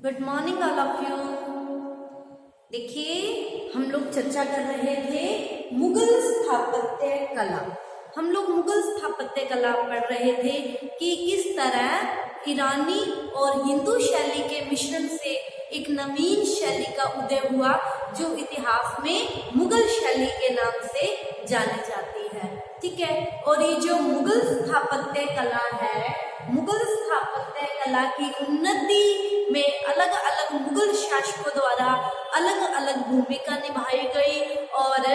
Good morning all of you. देखिए, हम लोग चर्चा कर रहे थे मुगल स्थापत्य कला। हम लोग मुगल स्थापत्य कला पढ़ रहे थे कि किस तरह ईरानी और हिंदू शैली के मिश्रण से एक नवीन शैली का उदय हुआ जो इतिहास में मुगल शैली के नाम से जानी जाती है। ठीक है, और ये जो मुगल स्थापत्य कला है, मुगल स्थापत्य कला की उन्नति में अलग अलग मुगल शासकों द्वारा अलग अलग भूमिका निभाई गई और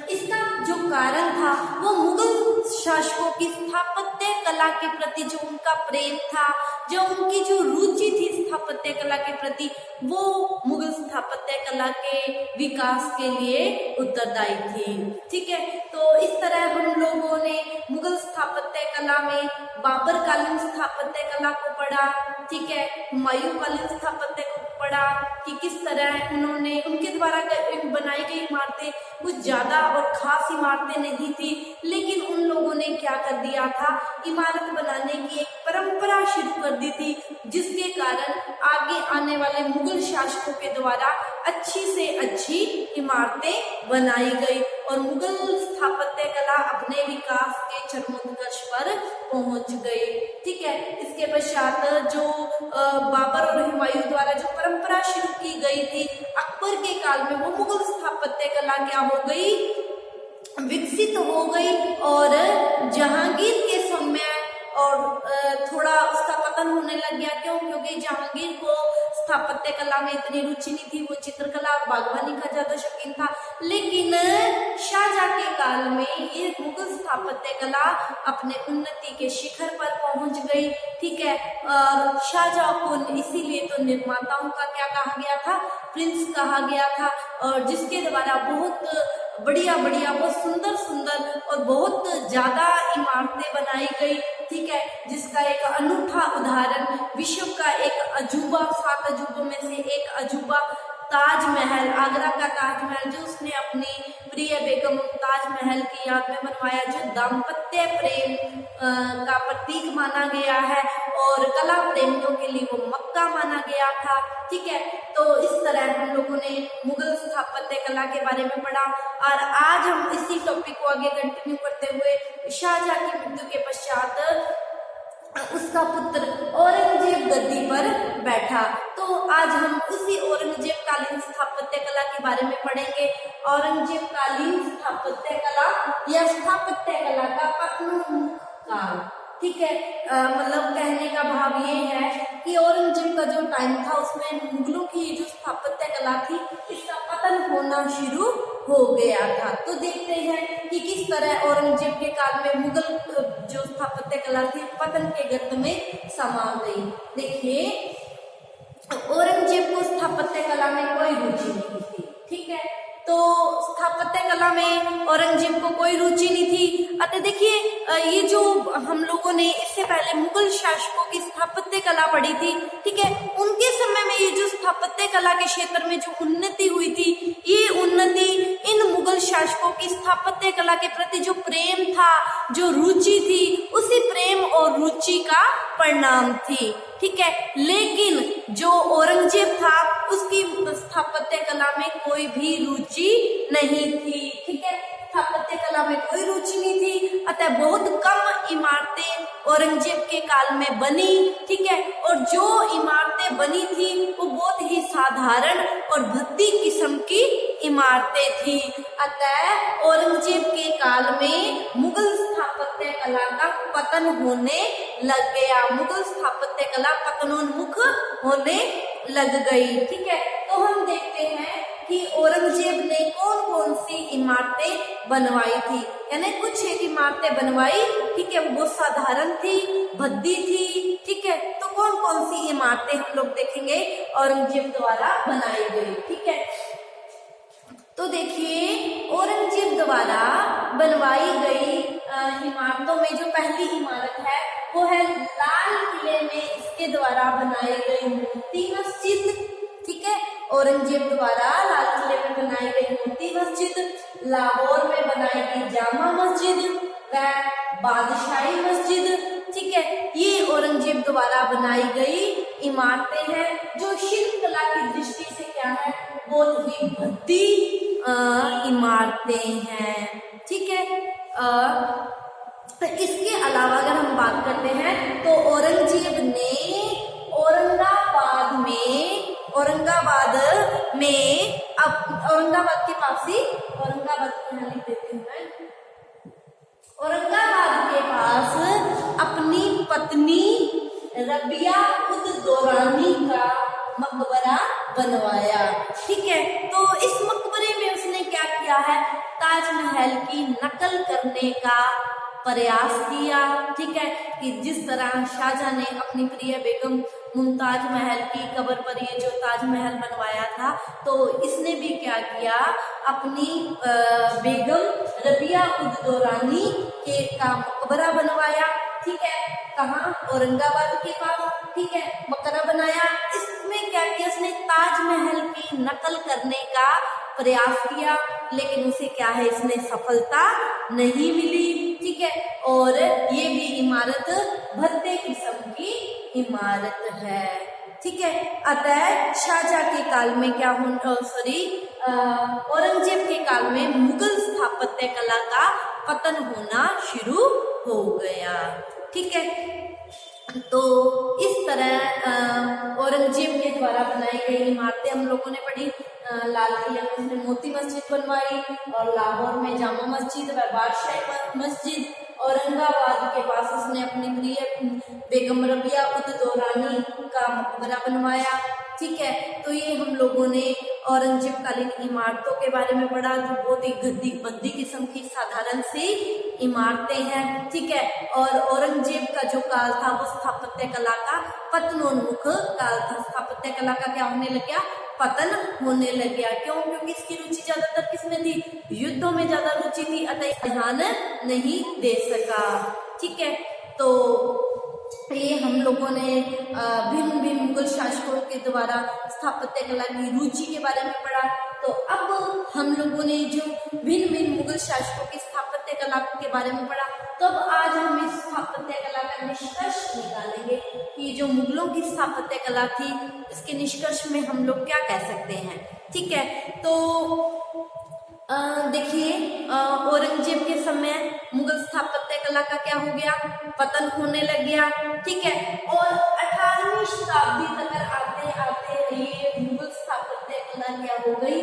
इसका जो कारण था वो मुगल शासकों की स्थापत्य कला के प्रति जो उनका प्रेम था, जो उनकी जो रुचि थी स्थापत्य कला के प्रति, वो मुगल स्थापत्य कला के विकास के लिए उत्तरदायी थी। ठीक है, तो इस तरह हम लोगों ने मुगल स्थापत्य कला में बाबर कालीन स्थापत्य कला को पढ़ा। ठीक है, हुमायूं कालीन स्थापत्य को पढ़ा कि किस तरह उन्होंने उनके द्वारा बनाई गई इमारतें कुछ ज्यादा और खास इमारतें नहीं थी, लेकिन उन लोगों ने क्या कर दिया था, इमारत बनाने की एक परंपरा शुरू कर दी थी, जिसके कारण आगे आने वाले मुगल शासकों के द्वारा अच्छी से अच्छी इमारतें बनाई गई और मुगल स्थापत्य कला अपने विकास के चरमोत्कर्ष पर पहुंच गई। ठीक है, इसके पश्चात जो बाबर और हुमायूं द्वारा जो परंपरा शुरू की गई थी अकबर के काल में, वो मुगल स्थापत्य कला क्या हो गई, विकसित हो गई और जहांगीर के समय और थोड़ा उसका पतन होने लग गया। क्यों? क्योंकि जहांगीर को स्थापत्य कला में इतनी रुचि नहीं थी, वो चित्रकला और बागवानी का ज्यादा शौकीन था। लेकिन शाहजहां के काल में ये मुगल स्थापत्य कला अपने उन्नति के शिखर पर पहुंच गई। ठीक है, और शाहजहां को इसीलिए तो निर्माताओं का क्या कहा गया था, प्रिंस कहा गया था, और जिसके द्वारा बहुत बढ़िया बढ़िया, बहुत सुंदर सुंदर और बहुत ज्यादा इमारतें बनाई गई। ठीक है, जिसका एक अनूठा उदाहरण विश्व का एक अजूबा, 7 अजूबों में से एक अजूबा ताजमहल, आगरा का ताजमहल, जो उसने अपनी प्रिय बेगम ताजमहल की याद में बनवाया, जो दाम्पत्य प्रेम का प्रतीक माना गया है और कला प्रेमियों के लिए वो मक्का माना गया था। ठीक है, तो इस तरह हम लोगों ने मुगल स्थापत्य कला के बारे में पढ़ा और आज हम इसी टॉपिक को आगे कंटिन्यू करते हुए शाहजहां की मृत्यु के पश्चात उसका पुत्र औरंगजेब गद्दी पर बैठा, तो आज हम उसी औरंगजेब कालीन स्थापत्य कला के बारे में पढ़ेंगे। औरंगजेब कालीन स्थापत्य कला या स्थापत्य कला का पतनोन्मुख काल। ठीक है, मतलब कहने का भाव ये है कि औरंगजेब का जो टाइम था उसमें मुगलों की जो स्थापत्य कला थी इसका पतन होना शुरू हो गया था। तो देखते हैं कि किस तरह औरंगजेब के काल में मुगल जो स्थापत्य कला थी पतन के गर्त में समा गई। देखिए, औरंगजेब को स्थापत्य कला में कोई रुचि नहीं थी। ठीक है, तो स्थापत्य कला में औरंगजेब को कोई रुचि नहीं थी। अतः देखिए, ये जो हम लोगों ने इससे पहले मुगल शासकों की स्थापत्य कला पढ़ी थी, ठीक है, उनके समय में ये जो स्थापत्य कला के क्षेत्र में जो उन्नति हुई थी, ये उन्नति इन मुगल शासकों की स्थापत्य कला के प्रति जो प्रेम था, जो रुचि थी, उसी प्रेम और रुचि का परिणाम थी। ठीक है, लेकिन जो औरंगजेब था उसकी स्थापत्य कला में कोई भी रुचि नहीं थी। ठीक है, स्थापत्य कला में कोई रुचि नहीं थी, अतः बहुत कम इमारतें औरंगजेब के काल में बनी। ठीक है, और जो इमारतें बनी थी वो बहुत ही साधारण और भद्दी किस्म की इमारतें थी। अतः औरंगजेब के काल में मुगल स्थापत्य कला का पतन होने लग गया, मुगल स्थापत्य कला पतनोन्मुख होने लग गई। ठीक है, तो हम देखते हैं कि औरंगजेब ने कौन कौन सी इमारतें बनवाई थी, यानी कुछ एक इमारतें बनवाई। ठीक है, वो साधारण थी, भद्दी थी। ठीक है, तो कौन कौन सी इमारतें हम लोग देखेंगे औरंगजेब द्वारा बनाई गई। ठीक है, तो देखिए, औरंगजेब द्वारा बनवाई गई इमारतों में जो पहली इमारत है वो है लाल किले में इसके द्वारा बनाई गई मोती मस्जिद। ठीक है, औरंगजेब द्वारा लाल किले में बनाई गई मोती मस्जिद, लाहौर में बनाई गई जामा मस्जिद व बादशाही मस्जिद। ठीक है, ये औरंगजेब द्वारा बनाई गई इमारतें हैं जो शिल्प कला की दृष्टि से क्या है, बहुत ही भद्दी इमारतें हैं। ठीक है, तो इसके अलावा अगर हम बात करते हैं तो औरंगजेब ने औरंगाबाद के पास ही, औरंगाबाद की यहाँ लिख देती हूँ मैं, औरंगाबाद के पास अपनी पत्नी रबिया उद दौरानी का मकबरा बनवाया। ठीक है, तो इस मकबरे में उसने क्या किया है, ताजमहल की नकल करने का प्रयास किया। ठीक है, कि जिस तरह शाहजहां ने अपनी प्रिय बेगम मुमताज महल की कब्र पर ये जो ताजमहल बनवाया था, तो इसने भी क्या किया, अपनी बेगम रबिया उद दौरानी के का मकबरा बनवाया। ठीक है, कहाँ, औरंगाबाद के पास। ठीक है, मकबरा बनाया। इसमें क्या किया उसने, ताजमहल की नकल करने का प्रयास किया, लेकिन उसे क्या है, इसने सफलता नहीं मिली। ठीक है, और ये भी इमारत भद्दे किस्म की इमारत है। ठीक है, अतः शाहजहां के काल में क्या औरंगजेब के काल में मुगल स्थापत्य कला का पतन होना शुरू हो गया। ठीक है, तो इस तरह औरंगजेब के द्वारा बनाई गई इमारतें हम लोगों ने पढ़ी। लाल किले में उसने मोती मस्जिद बनवाई, और लाहौर में जामा मस्जिद व बादशाही मस्जिद, औरंगाबाद के पास उसने अपनी प्रिय बेगम रबिया उद दौरानी का मकबरा बनवाया। ठीक है, तो ये हम लोगों ने औरंगजेब कालीन इमारतों के बारे में पढ़ा, जो बहुत ही भद्दी किस्म की साधारण सी इमारतें हैं। ठीक है, और औरंगजेब का जो काल था वो स्थापत्य कला का पतनोन्मुख काल था। स्थापत्य कला का क्या होने लग गया, पतन होने लग गया। क्यों? क्योंकि इसकी रुचि ज्यादातर किसमें थी, युद्धों में ज्यादा रुचि थी, अतः ध्यान नहीं दे सका। ठीक है, तो ये हम लोगों ने भिन्न भिन्न मुगल शासकों के द्वारा स्थापत्य कला की रुचि के बारे में पढ़ा। तो अब हम लोगों ने जो भिन्न भिन्न मुगल शासकों की स्थापत्य कला के बारे में पढ़ा, तो अब आज हम इस स्थापत्य कला का निष्कर्ष निकालेंगे कि जो मुगलों की स्थापत्य कला थी, इसके निष्कर्ष में हम लोग क्या कह सकते हैं। ठीक है, तो देखिए, औरंगजेब के समय मुगल स्थापत्य कला का क्या हो गया, पतन होने लग गया। ठीक है, और 18वीं शताब्दी तक आते आते ये मुगल स्थापत्य कला क्या हो गई,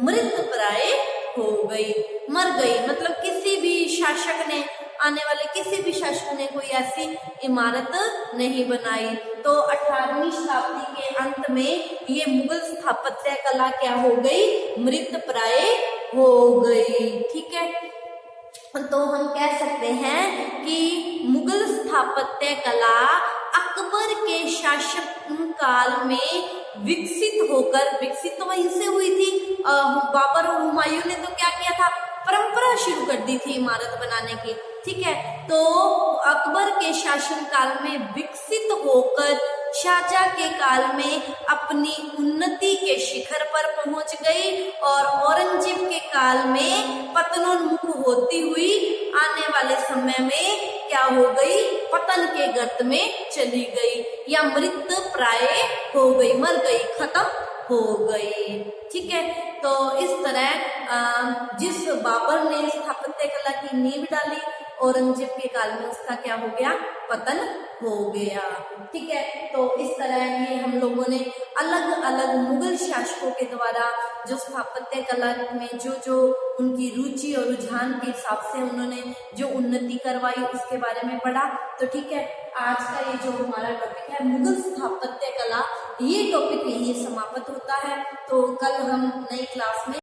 मृत प्राय हो गई, मर गई। मतलब किसी भी शासक ने, आने वाले किसी भी शासक ने कोई ऐसी इमारत नहीं बनाई। तो 18वीं शताब्दी के अंत में ये मुगल स्थापत्य कला क्या हो गई, मृत प्राय हो गई। ठीक है, तो हम कह सकते हैं कि मुगल स्थापत्य कला अकबर के शासक काल में विकसित होकर, विकसित तो वहीं से हुई थी, बाबर और हुमायूं ने तो क्या किया था, परंपरा शुरू कर दी थी इमारत बनाने की। ठीक है, तो अकबर के शासन काल में विकसित होकर शाहजहां के काल में अपनी उन्नति के शिखर पर पहुंच गई, और औरंगजेब के काल में पतनोन्मुख होती हुई आने वाले समय में क्या हो गई, पतन के गर्त में चली गई, या मृत प्राय हो गई, मर गई, खत्म हो गई। ठीक है, तो इस तरह जिस बाबर ने स्थापत्य कला की नींव डाली, औरंगजेब के काल में उसका क्या हो गया, पतन हो गया। ठीक है, तो इस तरह ये हम लोगों ने अलग अलग मुगल शासकों के द्वारा जो स्थापत्य कला में जो उनकी रुचि और रुझान के हिसाब से उन्होंने जो उन्नति करवाई उसके बारे में पढ़ा। तो ठीक है, आज का ये जो हमारा टॉपिक है मुगल स्थापत्य कला, ये टॉपिक यही समाप्त होता है। तो कल हम नई क्लास में